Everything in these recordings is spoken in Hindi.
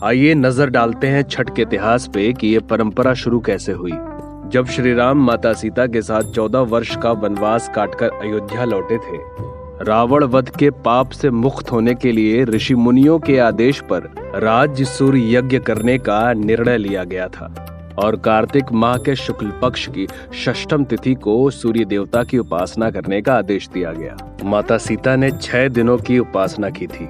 आइए नजर डालते हैं छठ के इतिहास पे कि ये परंपरा शुरू कैसे हुई। जब श्री राम माता सीता के साथ 14 वर्ष का वनवास काटकर अयोध्या लौटे थे, रावण वध के पाप से मुक्त होने के लिए ऋषि मुनियों के आदेश पर राज्य सूर्य यज्ञ करने का निर्णय लिया गया था और कार्तिक माह के शुक्ल पक्ष की षष्ठम तिथि को सूर्य देवता की उपासना करने का आदेश दिया गया। माता सीता ने 6 दिनों की उपासना की थी।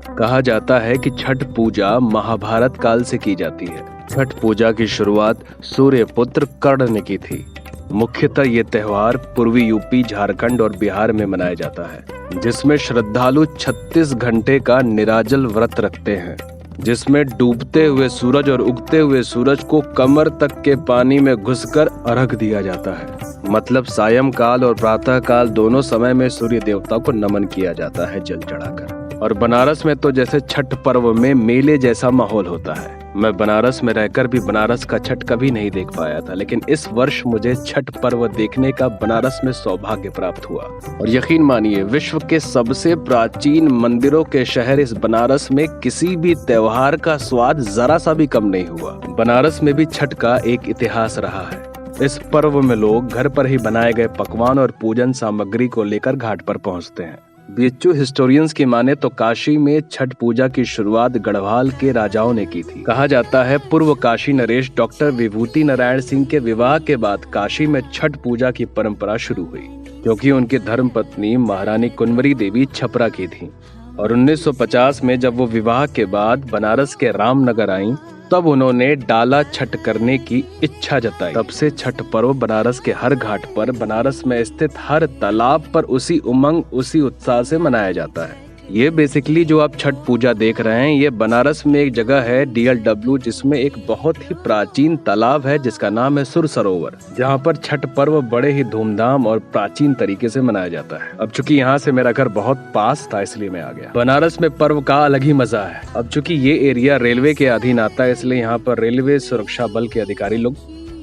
कहा जाता है कि छठ पूजा महाभारत काल से की जाती है। छठ पूजा की शुरुआत सूर्य पुत्र कर्ण ने की थी। मुख्यतः ये त्योहार पूर्वी यूपी, झारखंड और बिहार में मनाया जाता है, जिसमें श्रद्धालु 36 घंटे का निराजल व्रत रखते हैं, जिसमें डूबते हुए सूरज और उगते हुए सूरज को कमर तक के पानी में घुसकर अर्घ दिया जाता है। मतलब सायं काल और प्रातः काल दोनों समय में सूर्य देवता को नमन किया जाता है जल चढ़ाकर। और बनारस में तो जैसे छठ पर्व में मेले जैसा माहौल होता है। मैं बनारस में रहकर भी बनारस का छठ कभी नहीं देख पाया था, लेकिन इस वर्ष मुझे छठ पर्व देखने का बनारस में सौभाग्य प्राप्त हुआ। और यकीन मानिए, विश्व के सबसे प्राचीन मंदिरों के शहर इस बनारस में किसी भी त्योहार का स्वाद जरा सा भी कम नहीं हुआ। बनारस में भी छठ का एक इतिहास रहा है। इस पर्व में लोग घर पर ही बनाए गए पकवान और पूजन सामग्री को लेकर घाट पर पहुंचते हैं। बीएचयू हिस्टोरियंस की माने तो काशी में छठ पूजा की शुरुआत गढ़वाल के राजाओं ने की थी। कहा जाता है पूर्व काशी नरेश डॉक्टर विभूति नारायण सिंह के विवाह के बाद काशी में छठ पूजा की परंपरा शुरू हुई, क्योंकि उनकी धर्मपत्नी महारानी कुंवरी देवी छपरा की थी। और 1950 में जब वो विवाह के बाद बनारस के रामनगर आईं, तब उन्होंने डाला छठ करने की इच्छा जताई। तब से छठ पर्व बनारस के हर घाट पर, बनारस में स्थित हर तालाब पर उसी उमंग, उसी उत्साह से मनाया जाता है। ये बेसिकली जो आप छठ पूजा देख रहे हैं, ये बनारस में एक जगह है DLW, जिसमें एक बहुत ही प्राचीन तालाब है जिसका नाम है सुर सरोवर, जहाँ पर छठ पर्व बड़े ही धूमधाम और प्राचीन तरीके से मनाया जाता है। अब चूंकि यहाँ से मेरा घर बहुत पास था, इसलिए मैं आ गया। बनारस में पर्व का अलग ही मजा है। अब चूंकि ये एरिया रेलवे के अधीन आता है, इसलिए यहाँ पर रेलवे सुरक्षा बल के अधिकारी लोग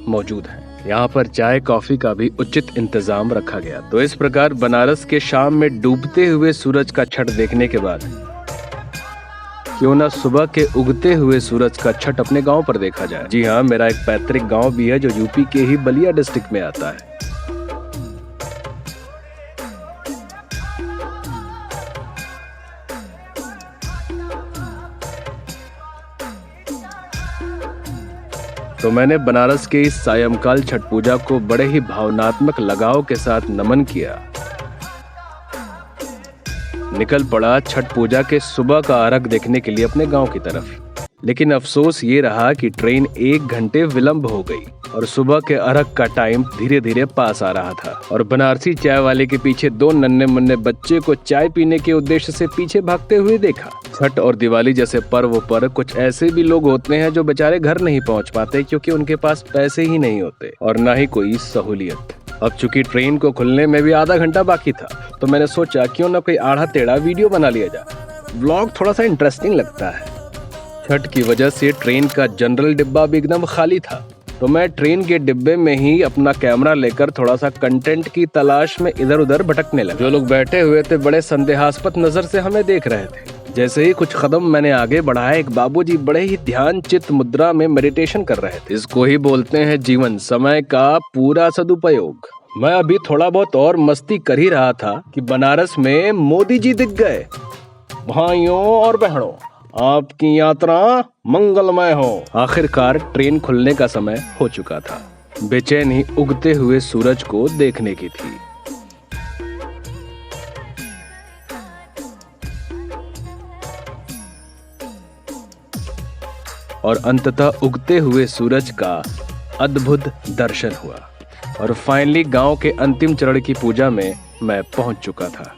मौजूद हैं। यहाँ पर चाय कॉफी का भी उचित इंतजाम रखा गया। तो इस प्रकार बनारस के शाम में डूबते हुए सूरज का छठ देखने के बाद क्यों ना सुबह के उगते हुए सूरज का छठ अपने गांव पर देखा जाए। जी हाँ, मेरा एक पैतृक गांव भी है जो यूपी के ही बलिया डिस्ट्रिक्ट में आता है। तो मैंने बनारस के इस सायंकाल छठ पूजा को बड़े ही भावनात्मक लगाव के साथ नमन किया। निकल पड़ा छठ पूजा के सुबह का अर्घ देखने के लिए अपने गांव की तरफ। लेकिन अफसोस ये रहा कि ट्रेन 1 घंटे विलंब हो गई और सुबह के अर्घ का टाइम धीरे धीरे पास आ रहा था। और बनारसी चाय वाले के पीछे 2 नन्हे मुन्ने बच्चे को चाय पीने के उद्देश्य से पीछे भागते हुए देखा। छठ और दिवाली जैसे पर्व पर कुछ ऐसे भी लोग होते हैं जो बेचारे घर नहीं पहुंच पाते, क्योंकि उनके पास पैसे ही नहीं होते और ना ही कोई सहूलियत। अब चूंकि ट्रेन को खुलने में भी आधा घंटा बाकी था, तो मैंने सोचा क्यों ना कोई आड़ा टेढ़ा वीडियो बना लिया जाए। व्लॉग थोड़ा सा इंटरेस्टिंग लगता है। छठ की वजह से ट्रेन का जनरल डिब्बा भी एकदम खाली था, तो मैं ट्रेन के डिब्बे में ही अपना कैमरा लेकर थोड़ा सा कंटेंट की तलाश में इधर उधर भटकने लगा। जो लोग बैठे हुए थे बड़े संदेहास्पद नजर से हमें देख रहे थे। जैसे ही कुछ कदम मैंने आगे बढ़ाया, एक बाबूजी बड़े ही ध्यान चित्त मुद्रा में मेडिटेशन कर रहे थे। इसको ही बोलते हैं जीवन, समय का पूरा सदुपयोग। मैं अभी थोड़ा बहुत और मस्ती कर ही रहा था कि बनारस में मोदी जी दिख गए। भाइयों और बहनों, आपकी यात्रा मंगलमय हो। आखिरकार ट्रेन खुलने का समय हो चुका था। बेचैनी उगते हुए सूरज को देखने की थी। और अंततः उगते हुए सूरज का अद्भुत दर्शन हुआ और फाइनली गांव के अंतिम चरण की पूजा में मैं पहुंच चुका था।